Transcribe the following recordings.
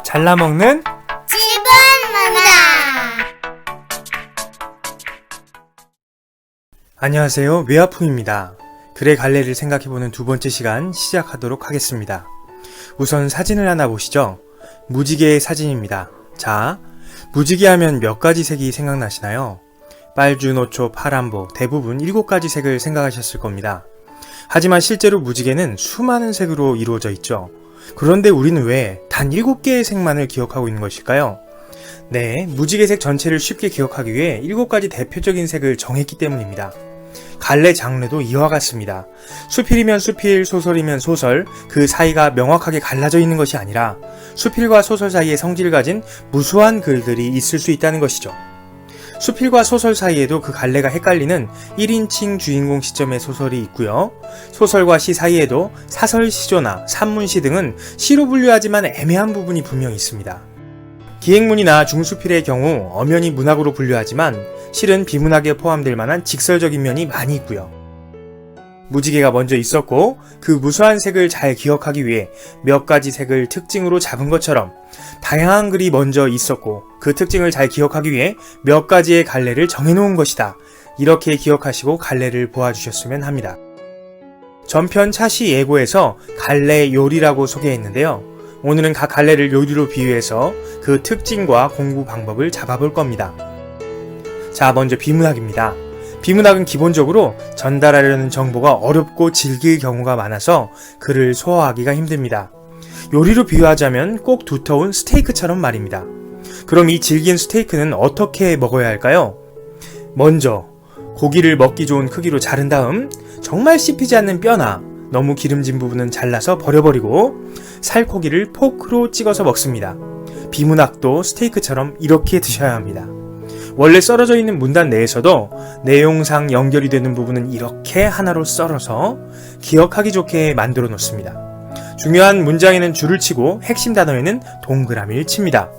잘라먹는 집은 문화. 안녕하세요, 외아풍입니다. 글의 갈래를 생각해보는 두 번째 시간 시작하도록 하겠습니다. 우선 사진을 하나 보시죠. 무지개의 사진입니다. 자, 무지개 하면 몇 가지 색이 생각나시나요? 빨주, 노초, 파란보, 대부분 7가지 색을 생각하셨을 겁니다. 하지만 실제로 무지개는 수많은 색으로 이루어져 있죠. 그런데 우리는 왜 단 7개의 색만을 기억하고 있는 것일까요? 네, 무지개색 전체를 쉽게 기억하기 위해 7가지 대표적인 색을 정했기 때문입니다. 갈래 장르도 이와 같습니다. 수필이면 수필, 소설이면 소설, 그 사이가 명확하게 갈라져 있는 것이 아니라 수필과 소설 사이에 성질을 가진 무수한 글들이 있을 수 있다는 것이죠. 수필과 소설 사이에도 그 갈래가 헷갈리는 1인칭 주인공 시점의 소설이 있고요. 소설과 시 사이에도 사설, 시조나 산문시 등은 시로 분류하지만 애매한 부분이 분명히 있습니다. 기행문이나 중수필의 경우 엄연히 문학으로 분류하지만 실은 비문학에 포함될 만한 직설적인 면이 많이 있고요. 무지개가 먼저 있었고 그 무수한 색을 잘 기억하기 위해 몇 가지 색을 특징으로 잡은 것처럼 다양한 글이 먼저 있었고 그 특징을 잘 기억하기 위해 몇 가지의 갈래를 정해놓은 것이다. 이렇게 기억하시고 갈래를 보아주셨으면 합니다. 전편 차시 예고에서 갈래 요리라고 소개했는데요. 오늘은 각 갈래를 요리로 비유해서 그 특징과 공부 방법을 잡아볼 겁니다. 자, 먼저 비문학입니다. 비문학은 기본적으로 전달하려는 정보가 어렵고 질길 경우가 많아서 글을 소화하기가 힘듭니다. 요리로 비유하자면 꼭 두터운 스테이크처럼 말입니다. 그럼 이 질긴 스테이크는 어떻게 먹어야 할까요? 먼저 고기를 먹기 좋은 크기로 자른 다음 정말 씹히지 않는 뼈나 너무 기름진 부분은 잘라서 버려버리고 살코기를 포크로 찍어서 먹습니다. 비문학도 스테이크처럼 이렇게 드셔야 합니다. 원래 썰어져 있는 문단 내에서도 내용상 연결이 되는 부분은 이렇게 하나로 썰어서 기억하기 좋게 만들어 놓습니다. 중요한 문장에는 줄을 치고 핵심 단어에는 동그라미를 칩니다.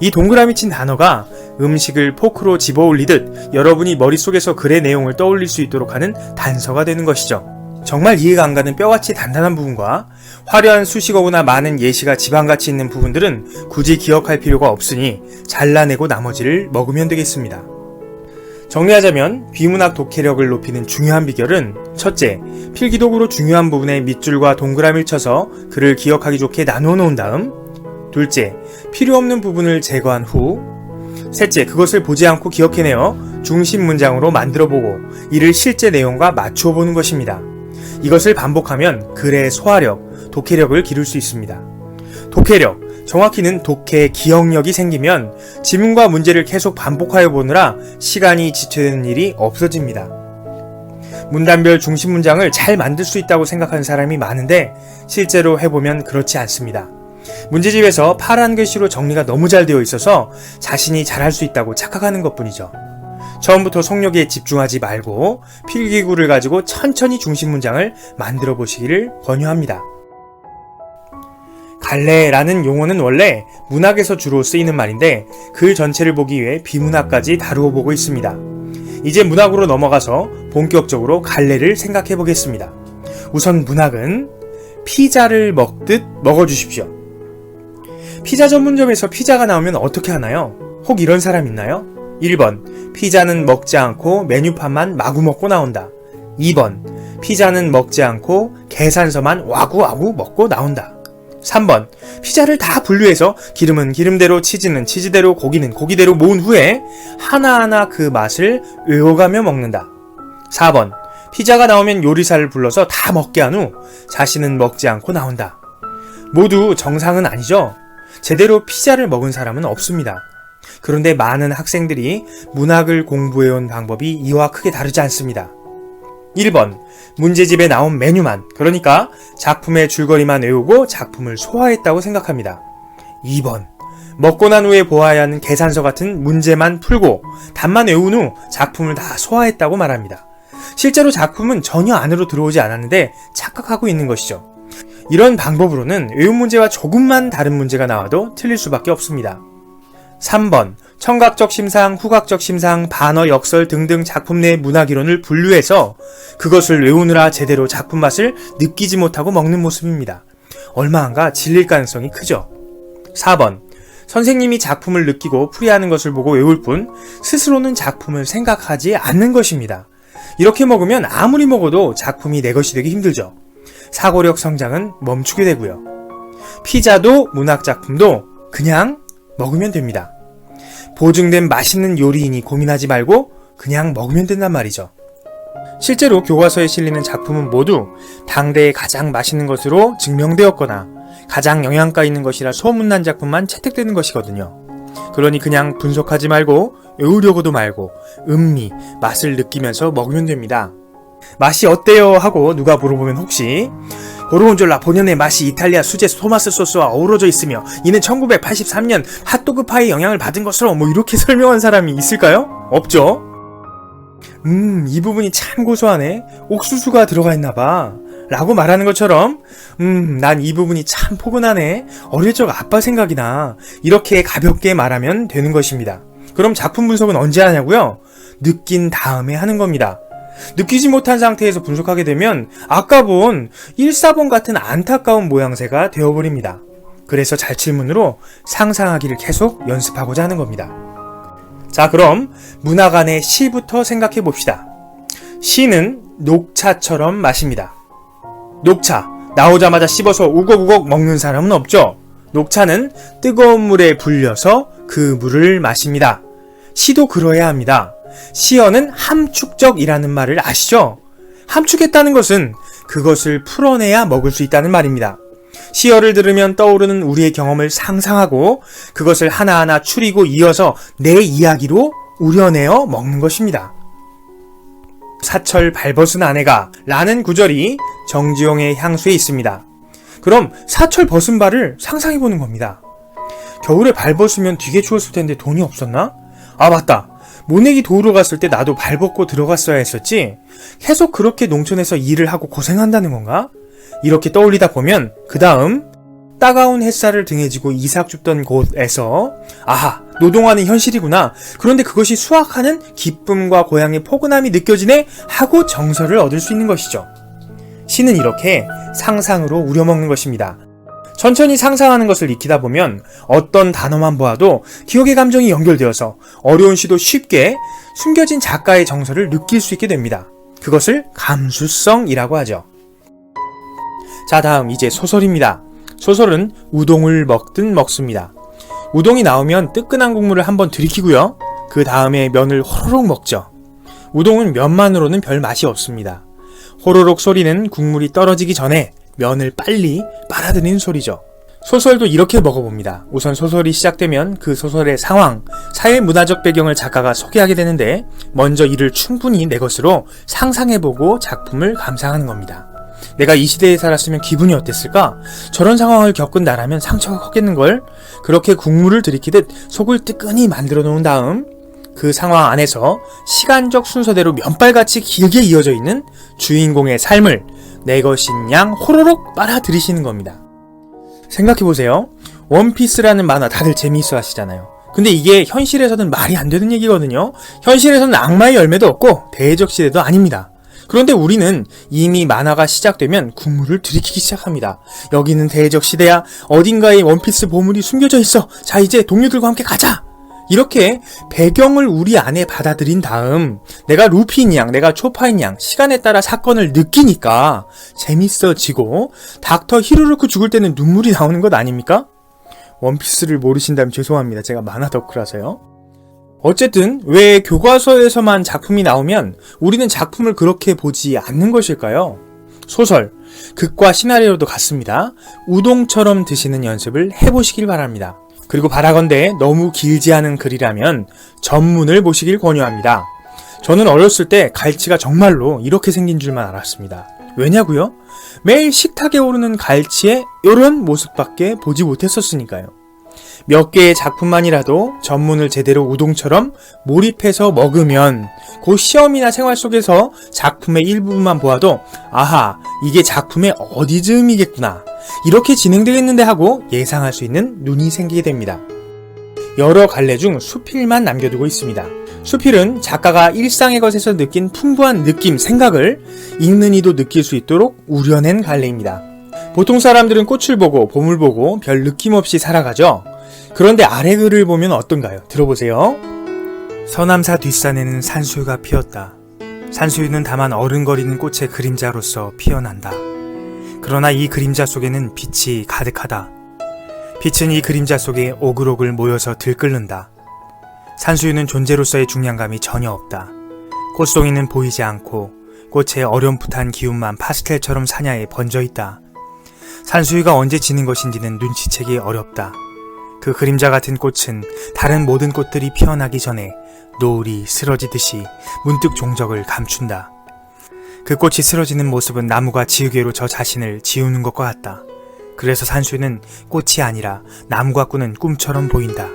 이 동그라미 친 단어가 음식을 포크로 집어 올리듯 여러분이 머릿속에서 글의 내용을 떠올릴 수 있도록 하는 단서가 되는 것이죠. 정말 이해가 안 가는 뼈같이 단단한 부분과 화려한 수식어구나 많은 예시가 지방같이 있는 부분들은 굳이 기억할 필요가 없으니 잘라내고 나머지를 먹으면 되겠습니다. 정리하자면 비문학 독해력을 높이는 중요한 비결은 첫째, 필기도구로 중요한 부분에 밑줄과 동그라미를 쳐서 글을 기억하기 좋게 나누어 놓은 다음, 둘째, 필요 없는 부분을 제거한 후, 셋째, 그것을 보지 않고 기억해내어 중심 문장으로 만들어보고 이를 실제 내용과 맞추어 보는 것입니다. 이것을 반복하면 글의 소화력, 독해력을 기를 수 있습니다. 독해력, 정확히는 독해 기억력이 생기면 지문과 문제를 계속 반복하여 보느라 시간이 지체되는 일이 없어집니다. 문단별 중심 문장을 잘 만들 수 있다고 생각하는 사람이 많은데 실제로 해보면 그렇지 않습니다. 문제집에서 파란 글씨로 정리가 너무 잘 되어 있어서 자신이 잘할 수 있다고 착각하는 것뿐이죠. 처음부터 속력에 집중하지 말고 필기구를 가지고 천천히 중심 문장을 만들어 보시기를 권유합니다. 갈래라는 용어는 원래 문학에서 주로 쓰이는 말인데 글 전체를 보기 위해 비문학까지 다루어 보고 있습니다. 이제 문학으로 넘어가서 본격적으로 갈래를 생각해 보겠습니다. 우선 문학은 피자를 먹듯 먹어주십시오. 피자 전문점에서 피자가 나오면 어떻게 하나요? 혹 이런 사람 있나요? 1번, 피자는 먹지 않고 메뉴판만 마구 먹고 나온다. 2번, 피자는 먹지 않고 계산서만 와구와구 먹고 나온다. 3번, 피자를 다 분류해서 기름은 기름대로, 치즈는 치즈대로, 고기는 고기대로 모은 후에 하나하나 그 맛을 외워가며 먹는다. 4번, 피자가 나오면 요리사를 불러서 다 먹게 한 후 자신은 먹지 않고 나온다. 모두 정상은 아니죠? 제대로 피자를 먹은 사람은 없습니다. 그런데 많은 학생들이 문학을 공부해온 방법이 이와 크게 다르지 않습니다. 1번, 문제집에 나온 메뉴만, 그러니까 작품의 줄거리만 외우고 작품을 소화했다고 생각합니다. 2번, 먹고 난 후에 보아야 하는 계산서 같은 문제만 풀고 답만 외운 후 작품을 다 소화했다고 말합니다. 실제로 작품은 전혀 안으로 들어오지 않았는데 착각하고 있는 것이죠. 이런 방법으로는 외운 문제와 조금만 다른 문제가 나와도 틀릴 수밖에 없습니다. 3번, 청각적 심상, 후각적 심상, 반어, 역설 등등 작품 내 문학이론을 분류해서 그것을 외우느라 제대로 작품 맛을 느끼지 못하고 먹는 모습입니다. 얼마 안가 질릴 가능성이 크죠. 4번, 선생님이 작품을 느끼고 풀이하는 것을 보고 외울 뿐 스스로는 작품을 생각하지 않는 것입니다. 이렇게 먹으면 아무리 먹어도 작품이 내 것이 되기 힘들죠. 사고력 성장은 멈추게 되고요. 피자도 문학작품도 그냥 먹으면 됩니다. 보증된 맛있는 요리이니 고민하지 말고 그냥 먹으면 된단 말이죠. 실제로 교과서에 실리는 작품은 모두 당대에 가장 맛있는 것으로 증명되었거나 가장 영양가 있는 것이라 소문난 작품만 채택되는 것이거든요. 그러니 그냥 분석하지 말고 외우려고도 말고 음미, 맛을 느끼면서 먹으면 됩니다. 맛이 어때요? 하고 누가 물어보면 혹시 고르곤졸라 본연의 맛이 이탈리아 수제 토마스 소스와 어우러져 있으며 이는 1983년 핫도그 파이의 영향을 받은 것으로 이렇게 설명한 사람이 있을까요? 없죠? 이 부분이 참 고소하네. 옥수수가 들어가 있나봐. 라고 말하는 것처럼 난 이 부분이 참 포근하네. 어릴 적 아빠 생각이 나. 이렇게 가볍게 말하면 되는 것입니다. 그럼 작품 분석은 언제 하냐고요? 느낀 다음에 하는 겁니다. 느끼지 못한 상태에서 분석하게 되면 아까 본 1, 4번 같은 안타까운 모양새가 되어버립니다. 그래서 잘칠문으로 상상하기를 계속 연습하고자 하는 겁니다. 자, 그럼 문학안의 시부터 생각해 봅시다. 시는 녹차처럼 마십니다. 녹차, 나오자마자 씹어서 우걱우걱 먹는 사람은 없죠. 녹차는 뜨거운 물에 불려서 그 물을 마십니다. 시도 그러해야 합니다. 시어는 함축적이라는 말을 아시죠? 함축했다는 것은 그것을 풀어내야 먹을 수 있다는 말입니다. 시어를 들으면 떠오르는 우리의 경험을 상상하고 그것을 하나하나 추리고 이어서 내 이야기로 우려내어 먹는 것입니다. 사철 발벗은 아내가 라는 구절이 정지용의 향수에 있습니다. 그럼 사철 벗은 발을 상상해보는 겁니다. 겨울에 발 벗으면 되게 추웠을 텐데 돈이 없었나? 아, 맞다. 모내기 도우러 갔을 때 나도 발 벗고 들어갔어야 했었지? 계속 그렇게 농촌에서 일을 하고 고생한다는 건가? 이렇게 떠올리다 보면 그 다음 따가운 햇살을 등에 지고 이삭 줍던 곳에서 아하, 노동하는 현실이구나. 그런데 그것이 수확하는 기쁨과 고향의 포근함이 느껴지네 하고 정서를 얻을 수 있는 것이죠. 시는 이렇게 상상으로 우려먹는 것입니다. 천천히 상상하는 것을 익히다 보면 어떤 단어만 보아도 기억의 감정이 연결되어서 어려운 시도 쉽게 숨겨진 작가의 정서를 느낄 수 있게 됩니다. 그것을 감수성이라고 하죠. 자, 다음 이제 소설입니다. 소설은 우동을 먹듯 먹습니다. 우동이 나오면 뜨끈한 국물을 한번 들이키고요. 그 다음에 면을 호로록 먹죠. 우동은 면만으로는 별 맛이 없습니다. 호로록 소리는 국물이 떨어지기 전에 면을 빨리 빨아들이는 소리죠. 소설도 이렇게 먹어봅니다. 우선 소설이 시작되면 그 소설의 상황, 사회 문화적 배경을 작가가 소개하게 되는데 먼저 이를 충분히 내 것으로 상상해보고 작품을 감상하는 겁니다. 내가 이 시대에 살았으면 기분이 어땠을까? 저런 상황을 겪은 나라면 상처가 컸겠는걸? 그렇게 국물을 들이키듯 속을 뜨끈히 만들어 놓은 다음 그 상황 안에서 시간적 순서대로 면발같이 길게 이어져 있는 주인공의 삶을 내 것인 양 호로록 빨아들이시는 겁니다. 생각해보세요. 원피스라는 만화 다들 재미있어 하시잖아요. 근데 이게 현실에서는 말이 안 되는 얘기거든요. 현실에서는 악마의 열매도 없고 대적 시대도 아닙니다. 그런데 우리는 이미 만화가 시작되면 국물을 들이키기 시작합니다. 여기는 대적 시대야. 어딘가에 원피스 보물이 숨겨져 있어. 자, 이제 동료들과 함께 가자. 이렇게 배경을 우리 안에 받아들인 다음 내가 루피인 양, 내가 초파인 양 시간에 따라 사건을 느끼니까 재밌어지고 닥터 히로루크 죽을 때는 눈물이 나오는 것 아닙니까? 원피스를 모르신다면 죄송합니다. 제가 만화 덕후라서요. 어쨌든 왜 교과서에서만 작품이 나오면 우리는 작품을 그렇게 보지 않는 것일까요? 소설, 극과 시나리오도 같습니다. 우동처럼 드시는 연습을 해보시길 바랍니다. 그리고 바라건대 너무 길지 않은 글이라면 전문을 보시길 권유합니다. 저는 어렸을 때 갈치가 정말로 이렇게 생긴 줄만 알았습니다. 왜냐고요? 매일 식탁에 오르는 갈치의 이런 모습밖에 보지 못했었으니까요. 몇 개의 작품만이라도 전문을 제대로 우동처럼 몰입해서 먹으면 그 시험이나 생활 속에서 작품의 일부분만 보아도 아하, 이게 작품의 어디쯤이겠구나, 이렇게 진행되겠는데 하고 예상할 수 있는 눈이 생기게 됩니다. 여러 갈래 중 수필만 남겨두고 있습니다. 수필은 작가가 일상의 것에서 느낀 풍부한 느낌, 생각을 읽는 이도 느낄 수 있도록 우려낸 갈래입니다. 보통 사람들은 꽃을 보고 봄을 보고 별 느낌 없이 살아가죠. 그런데 아래 글을 보면 어떤가요? 들어보세요. 서남사 뒷산에는 산수유가 피었다. 산수유는 다만 어른거리는 꽃의 그림자로서 피어난다. 그러나 이 그림자 속에는 빛이 가득하다. 빛은 이 그림자 속에 오글오글 모여서 들끓는다. 산수유는 존재로서의 중량감이 전혀 없다. 꽃송이는 보이지 않고 꽃의 어렴풋한 기운만 파스텔처럼 사냐에 번져있다. 산수유가 언제 지는 것인지는 눈치채기 어렵다. 그 그림자 같은 꽃은 다른 모든 꽃들이 피어나기 전에 노을이 쓰러지듯이 문득 종적을 감춘다. 그 꽃이 쓰러지는 모습은 나무가 지우개로 저 자신을 지우는 것과 같다. 그래서 산수유는 꽃이 아니라 나무가 꾸는 꿈처럼 보인다.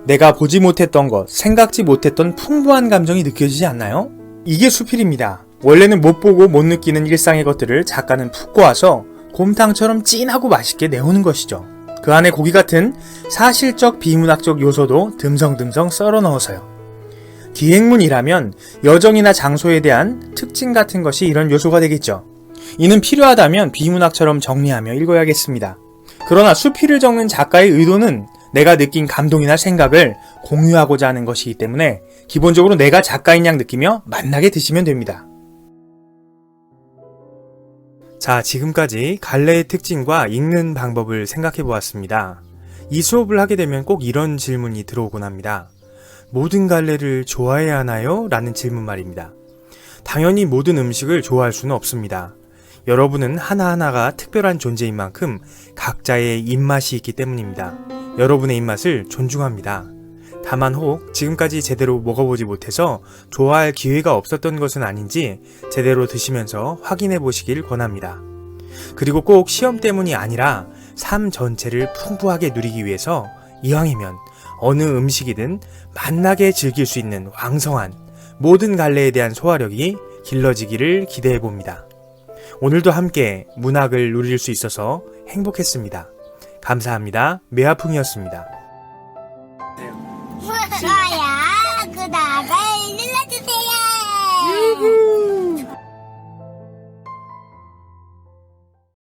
내가 보지 못했던 것, 생각지 못했던 풍부한 감정이 느껴지지 않나요? 이게 수필입니다. 원래는 못 보고 못 느끼는 일상의 것들을 작가는 푹 꼬아서 곰탕처럼 진하고 맛있게 내오는 것이죠. 그 안에 고기 같은 사실적 비문학적 요소도 듬성듬성 썰어 넣어서요. 기행문이라면 여정이나 장소에 대한 특징 같은 것이 이런 요소가 되겠죠. 이는 필요하다면 비문학처럼 정리하며 읽어야겠습니다. 그러나 수필을 적는 작가의 의도는 내가 느낀 감동이나 생각을 공유하고자 하는 것이기 때문에 기본적으로 내가 작가인 양 느끼며 맛나게 드시면 됩니다. 자, 지금까지 갈래의 특징과 읽는 방법을 생각해 보았습니다. 이 수업을 하게 되면 꼭 이런 질문이 들어오곤 합니다. 모든 갈래를 좋아해야 하나요? 라는 질문 말입니다. 당연히 모든 음식을 좋아할 수는 없습니다. 여러분은 하나하나가 특별한 존재인 만큼 각자의 입맛이 있기 때문입니다. 여러분의 입맛을 존중합니다. 다만 혹 지금까지 제대로 먹어보지 못해서 좋아할 기회가 없었던 것은 아닌지 제대로 드시면서 확인해 보시길 권합니다. 그리고 꼭 시험 때문이 아니라 삶 전체를 풍부하게 누리기 위해서 이왕이면 어느 음식이든 맛나게 즐길 수 있는 왕성한 모든 갈래에 대한 소화력이 길러지기를 기대해 봅니다. 오늘도 함께 문학을 누릴 수 있어서 행복했습니다. 감사합니다. 매화풍이었습니다.